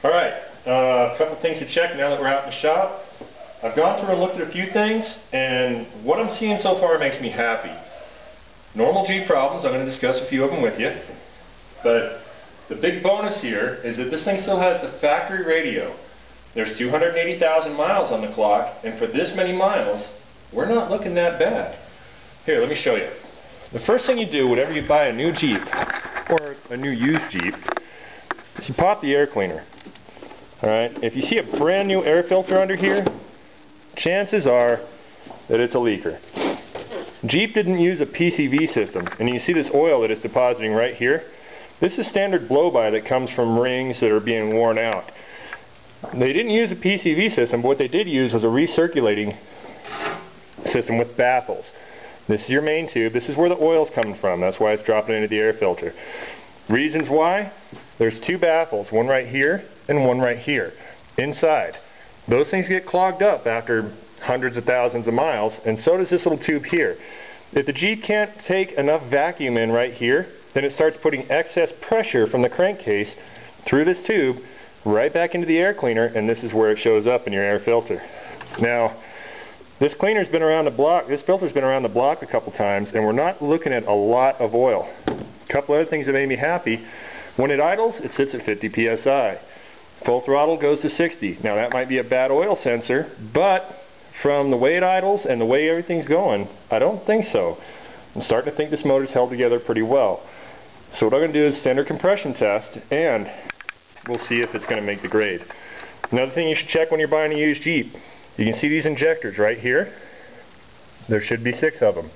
Alright, a couple things to check now that we're out in the shop. I've gone through and looked at a few things, and what I'm seeing so far makes me happy. Normal Jeep problems, I'm going to discuss a few of them with you. But the big bonus here is that this thing still has the factory radio. There's 280,000 miles on the clock, and for this many miles, we're not looking that bad. Here, let me show you. The first thing you do whenever you buy a new Jeep, or a new used Jeep, is you pop the air cleaner. Alright, if you see a brand new air filter under here, chances are that it's a leaker. Jeep didn't use a PCV system, and you see this oil that it's depositing right here. This is standard blow-by that comes from rings that are being worn out. They didn't use a PCV system, but what they did use was a recirculating system with baffles. This is your main tube. This is where the oil's coming from. That's why it's dropping into the air filter. Reasons why? There's two baffles, one right here and one right here, inside. Those things get clogged up after hundreds of thousands of miles, and so does this little tube here. If the Jeep can't take enough vacuum in right here, then it starts putting excess pressure from the crankcase through this tube right back into the air cleaner, and this is where it shows up in your air filter. Now, this cleaner's been around the block, this filter's been around the block a couple times, and we're not looking at a lot of oil. A couple other things that made me happy. When it idles, it sits at 50 psi. Full throttle goes to 60. Now that might be a bad oil sensor, but from the way it idles and the way everything's going, I don't think so. I'm starting to think this motor's held together pretty well. So what I'm going to do is standard compression test, and we'll see if it's going to make the grade. Another thing you should check when you're buying a used Jeep, you can see these injectors right here. There should be 6 of them.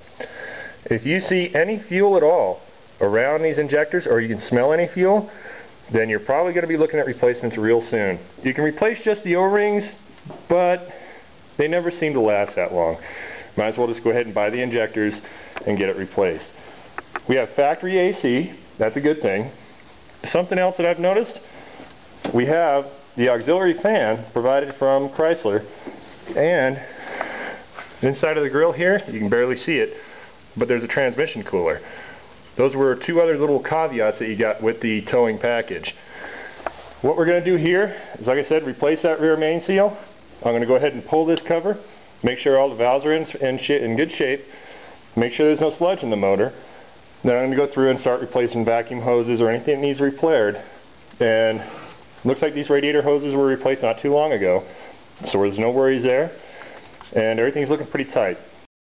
If you see any fuel at all around these injectors, or you can smell any fuel, then you're probably going to be looking at replacements real soon. You can replace just the O-rings, but they never seem to last that long. Might as well just go ahead and buy the injectors and get it replaced. We have factory AC, that's a good thing. Something else that I've noticed, we have the auxiliary fan provided from Chrysler, and inside of the grill here, you can barely see it, but there's a transmission cooler. Those were 2 other little caveats that you got with the towing package. What we're going to do here is, like I said, replace that rear main seal. I'm going to go ahead and pull this cover, make sure all the valves are in good shape, make sure there's no sludge in the motor. Then I'm going to go through and start replacing vacuum hoses or anything that needs repaired. And it looks like these radiator hoses were replaced not too long ago, so there's no worries there. And everything's looking pretty tight.